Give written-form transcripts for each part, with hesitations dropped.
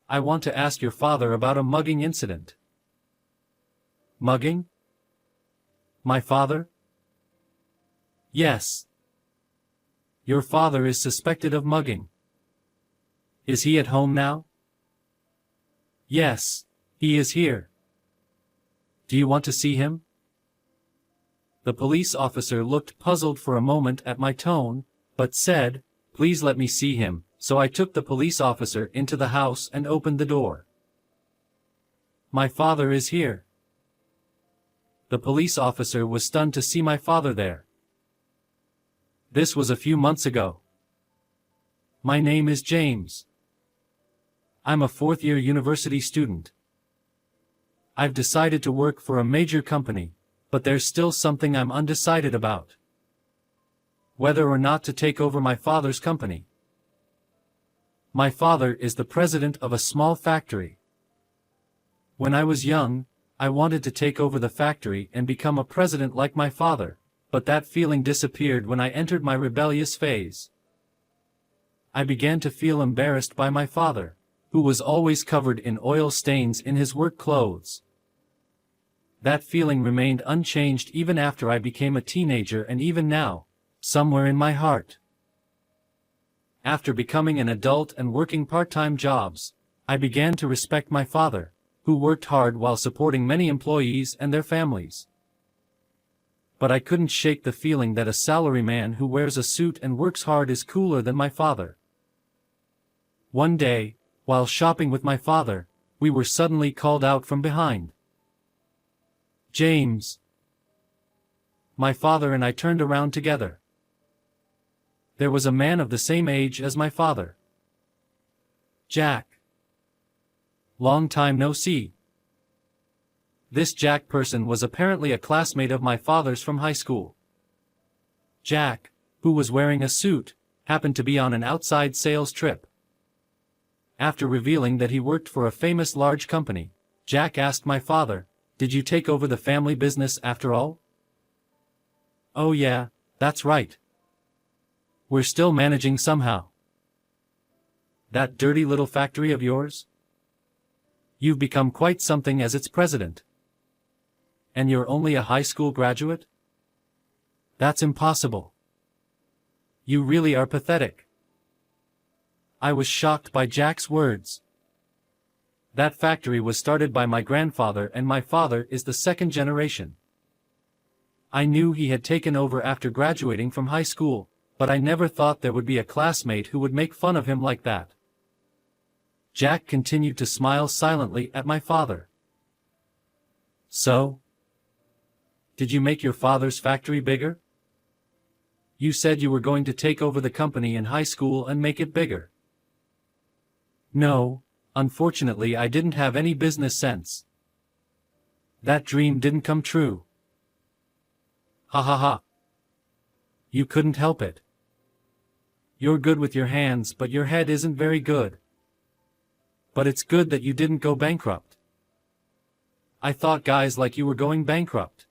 I want to ask your father about a mugging incident." "Mugging? My father?" "Yes. Your father is suspected of mugging. Is he at home now?" "Yes, he is here." "Do you want to see him?" The police officer looked puzzled for a moment at my tone, but said, "Please let me see him," so I took the police officer into the house and opened the door. "My father is here." The police officer was stunned to see my father there. "This was a few months ago. My name is James. I'm a fourth-year university student. I've decided to work for a major company, but there's still something I'm undecided about. Whether or not to take over my father's company. My father is the president of a small factory. When I was young, I wanted to take over the factory and become a president like my father, but that feeling disappeared when I entered my rebellious phase. I began to feel embarrassed by my father, who was always covered in oil stains in his work clothes. That feeling remained unchanged even after I became a teenager and even now, somewhere in my heart. After becoming an adult and working part-time jobs, I began to respect my father, who worked hard while supporting many employees and their families. But I couldn't shake the feeling that a salaryman who wears a suit and works hard is cooler than my father. One day, while shopping with my father, we were suddenly called out from behind. "James." My father and I turned around together. There was a man of the same age as my father. "Jack. Long time no see." This Jack person was apparently a classmate of my father's from high school. Jack, who was wearing a suit, happened to be on an outside sales trip. After revealing that he worked for a famous large company, Jack asked my father, "Did you take over the family business after all?" "Oh yeah, that's right. We're still managing somehow." "That dirty little factory of yours? You've become quite something as its president. And you're only a high school graduate? That's impossible. You really are pathetic." I was shocked by Jack's words. That factory was started by my grandfather and my father is the second generation. I knew he had taken over after graduating from high school, but I never thought there would be a classmate who would make fun of him like that. Jack continued to smile silently at my father. "So? Did you make your father's factory bigger? You said you were going to take over the company in high school and make it bigger." "No. Unfortunately, I didn't have any business sense. That dream didn't come true." "Ha ha ha. You couldn't help it. You're good with your hands, but your head isn't very good. But it's good that you didn't go bankrupt. I thought guys like you were going bankrupt."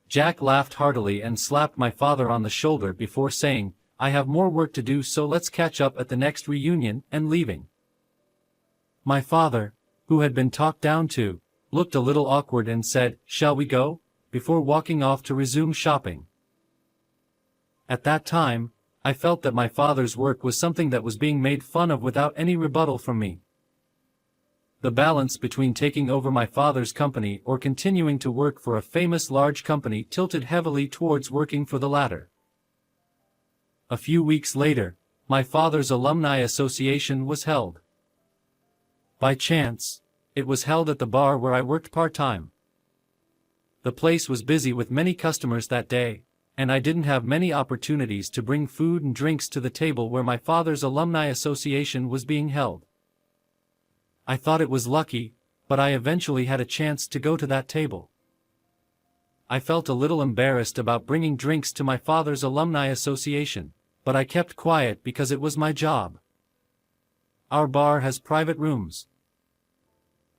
Jack laughed heartily and slapped my father on the shoulder before saying, "I have more work to do, so let's catch up at the next reunion," and leaving. My father, who had been talked down to, looked a little awkward and said, "Shall we go?" before walking off to resume shopping. At that time, I felt that my father's work was something that was being made fun of without any rebuttal from me. The balance between taking over my father's company or continuing to work for a famous large company tilted heavily towards working for the latter. A few weeks later, my father's alumni association was held. By chance, it was held at the bar where I worked part-time. The place was busy with many customers that day, and I didn't have many opportunities to bring food and drinks to the table where my father's alumni association was being held. I thought it was lucky, but I eventually had a chance to go to that table. I felt a little embarrassed about bringing drinks to my father's alumni association, but I kept quiet because it was my job. Our bar has private rooms.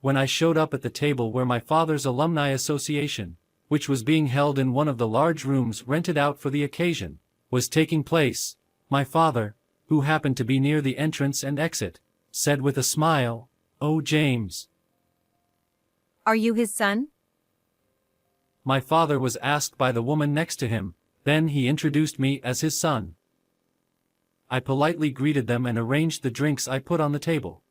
When I showed up at the table where my father's alumni association, which was being held in one of the large rooms rented out for the occasion, was taking place, my father, who happened to be near the entrance and exit, said with a smile, "Oh, James." Are you his son? My father was asked by the woman next to him, then he introduced me as his son. I politely greeted them and arranged the drinks I put on the table.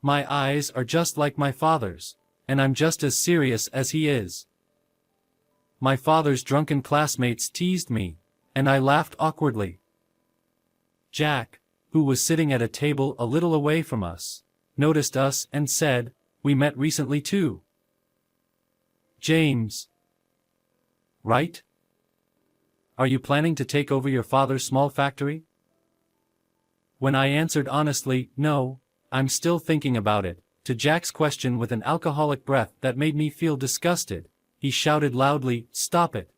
My eyes are just like my father's, and I'm just as serious as he is. My father's drunken classmates teased me, and I laughed awkwardly. Jack, who was sitting at a table a little away from us, noticed us and said, "We met recently too." James. Right? Are you planning to take over your father's small factory? When I answered honestly, "No, I'm still thinking about it," to Jack's question with an alcoholic breath that made me feel disgusted, he shouted loudly, "Stop it.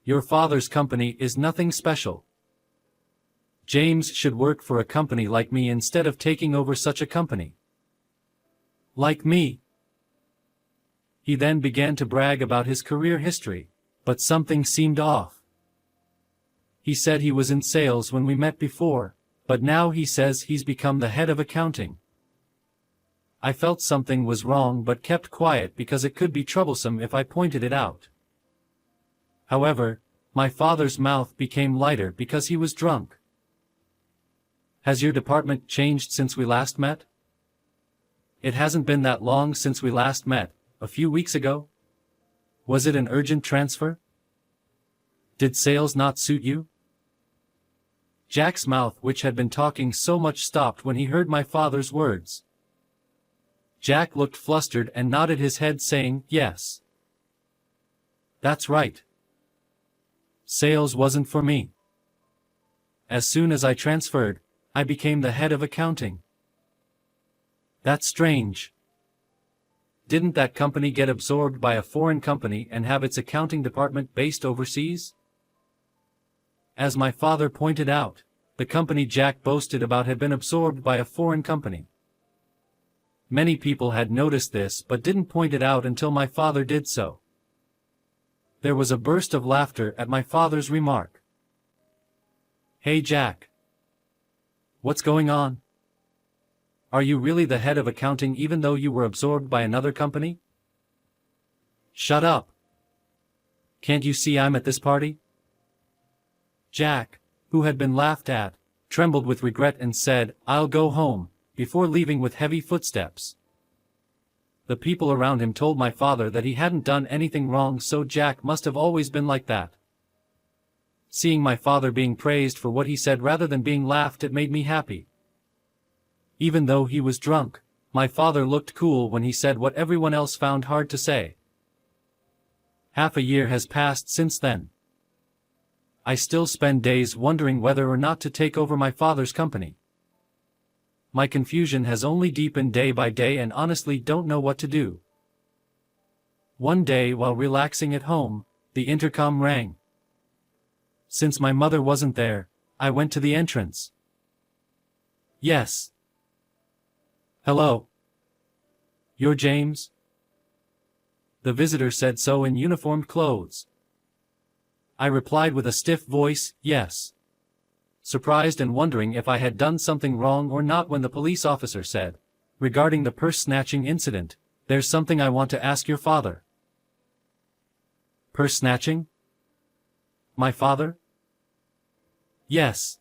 Your father's company is nothing special. James should work for a company like me instead of taking over such a company." Like me. He then began to brag about his career history, but something seemed off. He said he was in sales when we met before, but now he says he's become the head of accounting. I felt something was wrong but kept quiet because it could be troublesome if I pointed it out. However, my father's mouth became lighter because he was drunk. "Has your department changed since we last met?" "It hasn't been that long since we last met, a few weeks ago." "Was it an urgent transfer? Did sales not suit you?" Jack's mouth, which had been talking so much, stopped when he heard my father's words. Jack looked flustered and nodded his head saying, "Yes. That's right. Sales wasn't for me. As soon as I transferred, I became the head of accounting." "That's strange. Didn't that company get absorbed by a foreign company and have its accounting department based overseas?" As my father pointed out, the company Jack boasted about had been absorbed by a foreign company. Many people had noticed this but didn't point it out until my father did so. There was a burst of laughter at my father's remark. "Hey Jack. What's going on? Are you really the head of accounting even though you were absorbed by another company?" "Shut up. Can't you see I'm at this party?" Jack, who had been laughed at, trembled with regret and said, "I'll go home," before leaving with heavy footsteps. The people around him told my father that he hadn't done anything wrong, so Jack must have always been like that. Seeing my father being praised for what he said rather than being laughed at made me happy. Even though he was drunk, my father looked cool when he said what everyone else found hard to say. Half a year has passed since then. I still spend days wondering whether or not to take over my father's company. My confusion has only deepened day by day and honestly don't know what to do. One day while relaxing at home, the intercom rang. Since my mother wasn't there, I went to the entrance. "Yes. Hello. You're James?" The visitor said so in uniformed clothes. I replied with a stiff voice, "Yes," surprised and wondering if I had done something wrong or not when the police officer said, "Regarding the purse snatching incident, there's something I want to ask your father." "Purse snatching? My father?" "Yes.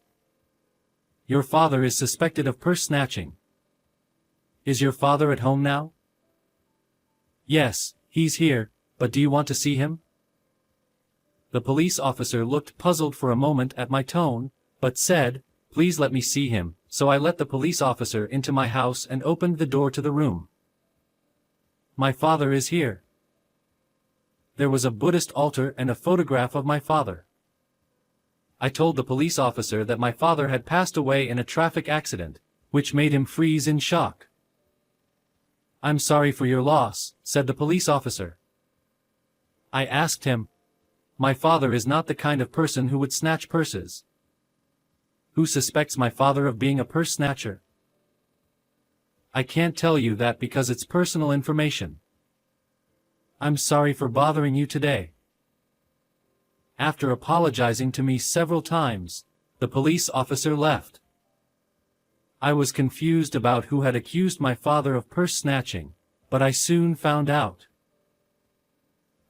Your father is suspected of purse snatching. Is your father at home now?" "Yes, he's here, but do you want to see him?" The police officer looked puzzled for a moment at my tone, but said, "Please let me see him," so I let the police officer into my house and opened the door to the room. My father is here. There was a Buddhist altar and a photograph of my father. I told the police officer that my father had passed away in a traffic accident, which made him freeze in shock. "I'm sorry for your loss," said the police officer. I asked him, "My father is not the kind of person who would snatch purses. Who suspects my father of being a purse snatcher?" "I can't tell you that because it's personal information. I'm sorry for bothering you today." After apologizing to me several times, the police officer left. I was confused about who had accused my father of purse snatching, but I soon found out.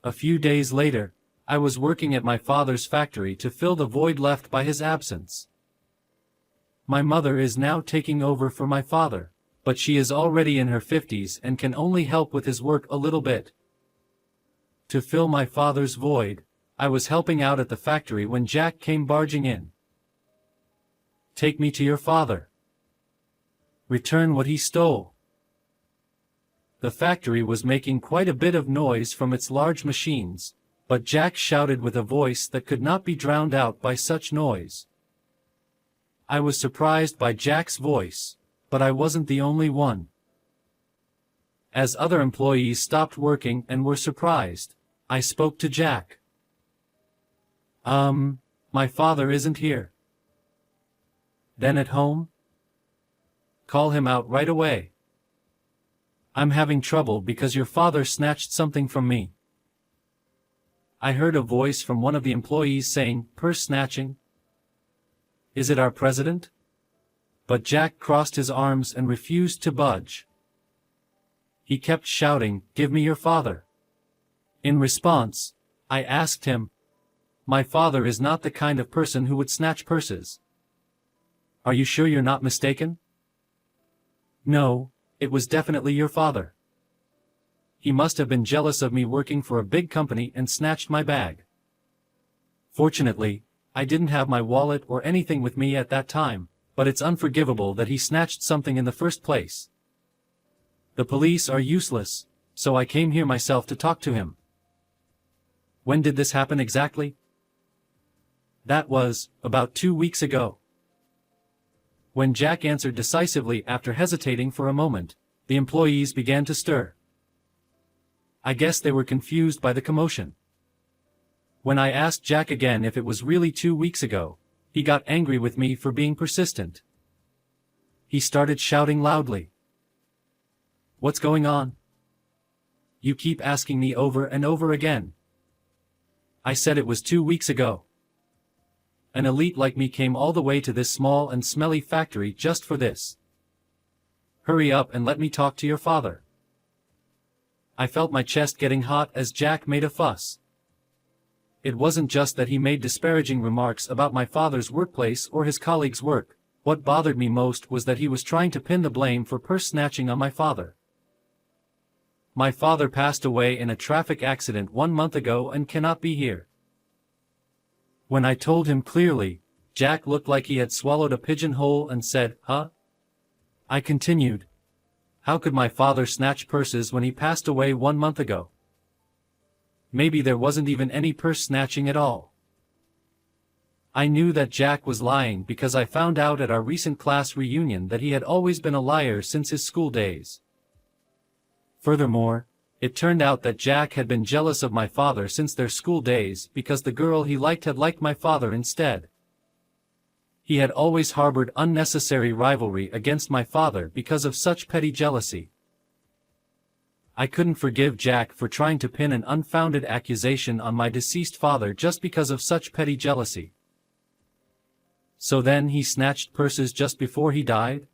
A few days later, I was working at my father's factory to fill the void left by his absence. My mother is now taking over for my father, but she is already in her 50s and can only help with his work a little bit. To fill my father's void, I was helping out at the factory when Jack came barging in. "Take me to your father. Return what he stole." The factory was making quite a bit of noise from its large machines, but Jack shouted with a voice that could not be drowned out by such noise. I was surprised by Jack's voice, but I wasn't the only one. As other employees stopped working and were surprised, I spoke to Jack. My father isn't here." "Then at home?" "Call him out right away. I'm having trouble because your father snatched something from me." I heard a voice from one of the employees saying, "Purse snatching? Is it our president?" But Jack crossed his arms and refused to budge. He kept shouting, "Give me your father." In response, I asked him, "My father is not the kind of person who would snatch purses. Are you sure you're not mistaken?" "No, it was definitely your father. He must have been jealous of me working for a big company and snatched my bag. Fortunately, I didn't have my wallet or anything with me at that time, but it's unforgivable that he snatched something in the first place. The police are useless, so I came here myself to talk to him." "When did this happen exactly?" "That was, about 2 weeks ago." When Jack answered decisively after hesitating for a moment, the employees began to stir. I guess they were confused by the commotion. When I asked Jack again if it was really 2 weeks ago, he got angry with me for being persistent. He started shouting loudly. "What's going on? You keep asking me over and over again. I said it was 2 weeks ago. An elite like me came all the way to this small and smelly factory just for this. Hurry up and let me talk to your father." I felt my chest getting hot as Jack made a fuss. It wasn't just that he made disparaging remarks about my father's workplace or his colleagues' work. What bothered me most was that he was trying to pin the blame for purse snatching on my father. My father passed away in a traffic accident 1 month ago and cannot be here. When I told him clearly, Jack looked like he had swallowed a pigeonhole and said, "Huh?" I continued, "How could my father snatch purses when he passed away 1 month ago? Maybe there wasn't even any purse snatching at all." I knew that Jack was lying because I found out at our recent class reunion that he had always been a liar since his school days. Furthermore, it turned out that Jack had been jealous of my father since their school days because the girl he liked had liked my father instead. He had always harbored unnecessary rivalry against my father because of such petty jealousy. I couldn't forgive Jack for trying to pin an unfounded accusation on my deceased father just because of such petty jealousy. So then he snatched purses just before he died?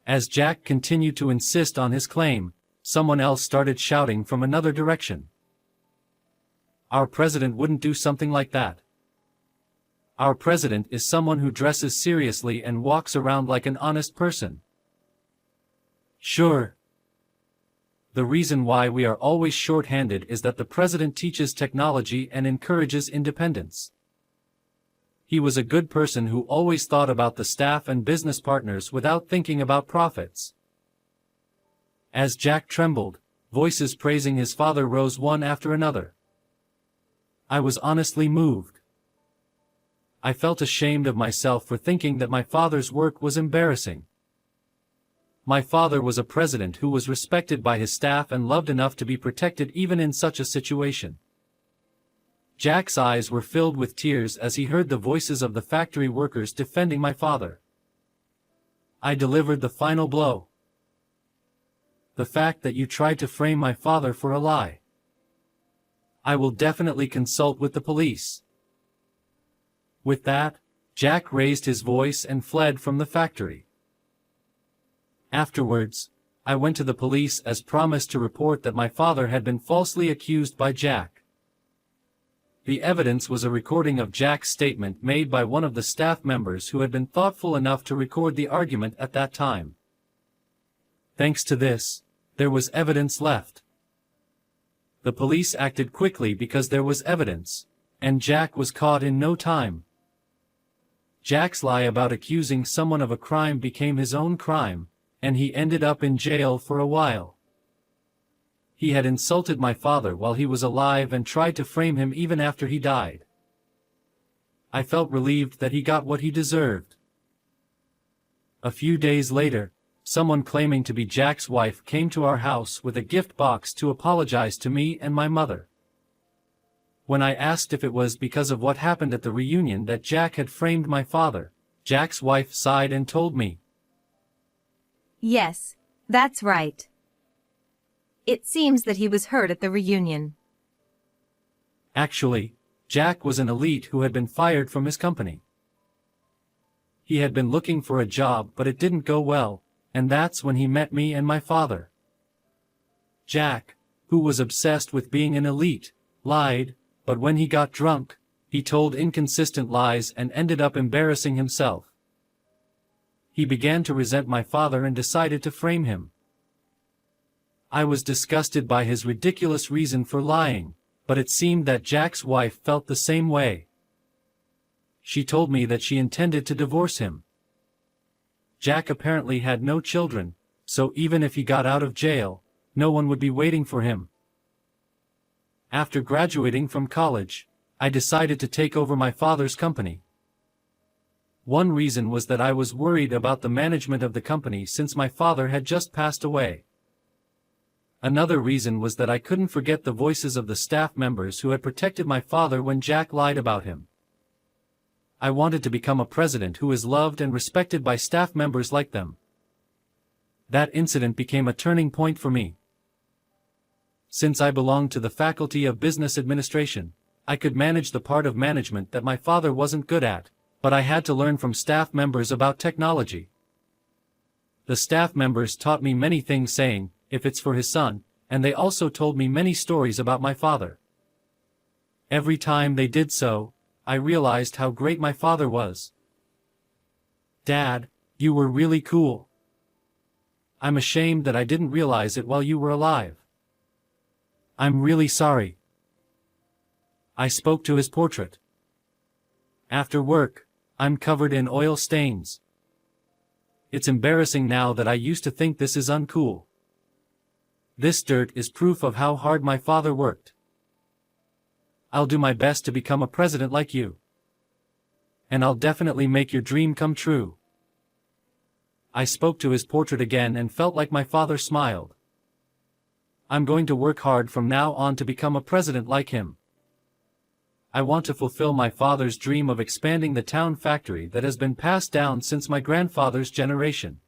As Jack continued to insist on his claim, someone else started shouting from another direction. "Our president wouldn't do something like that. Our president is someone who dresses seriously and walks around like an honest person." Sure. The reason why we are always short-handed is that the president teaches technology and encourages independence. He was a good person who always thought about the staff and business partners without thinking about profits. As Jack trembled, voices praising his father rose one after another. I was honestly moved. I felt ashamed of myself for thinking that my father's work was embarrassing. My father was a president who was respected by his staff and loved enough to be protected even in such a situation. Jack's eyes were filled with tears as he heard the voices of the factory workers defending my father. I delivered the final blow. The fact that you tried to frame my father for a lie. I will definitely consult with the police. With that, Jack raised his voice and fled from the factory. Afterwards, I went to the police as promised to report that my father had been falsely accused by Jack. The evidence was a recording of Jack's statement made by one of the staff members who had been thoughtful enough to record the argument at that time. Thanks to this, there was evidence left. The police acted quickly because there was evidence, and Jack was caught in no time. Jack's lie about accusing someone of a crime became his own crime, and he ended up in jail for a while. He had insulted my father while he was alive and tried to frame him even after he died. I felt relieved that he got what he deserved. A few days later, someone claiming to be Jack's wife came to our house with a gift box to apologize to me and my mother. When I asked if it was because of what happened at the reunion that Jack had framed my father, Jack's wife sighed and told me, Yes, that's right. It seems that he was hurt at the reunion. Actually, Jack was an elite who had been fired from his company. He had been looking for a job but it didn't go well, and that's when he met me and my father. Jack, who was obsessed with being an elite, lied, but when he got drunk, he told inconsistent lies and ended up embarrassing himself. He began to resent my father and decided to frame him. I was disgusted by his ridiculous reason for lying, but it seemed that Jack's wife felt the same way. She told me that she intended to divorce him. Jack apparently had no children, so even if he got out of jail, no one would be waiting for him. After graduating from college, I decided to take over my father's company. One reason was that I was worried about the management of the company since my father had just passed away. Another reason was that I couldn't forget the voices of the staff members who had protected my father when Jack lied about him. I wanted to become a president who is loved and respected by staff members like them. That incident became a turning point for me. Since I belonged to the Faculty of Business Administration, I could manage the part of management that my father wasn't good at, but I had to learn from staff members about technology. The staff members taught me many things saying, if it's for his son, and they also told me many stories about my father. Every time they did so, I realized how great my father was. Dad, you were really cool. I'm ashamed that I didn't realize it while you were alive. I'm really sorry. I spoke to his portrait. After work, I'm covered in oil stains. It's embarrassing now that I used to think this is uncool. This dirt is proof of how hard my father worked. I'll do my best to become a president like you. And I'll definitely make your dream come true. I spoke to his portrait again and felt like my father smiled. I'm going to work hard from now on to become a president like him. I want to fulfill my father's dream of expanding the town factory that has been passed down since my grandfather's generation.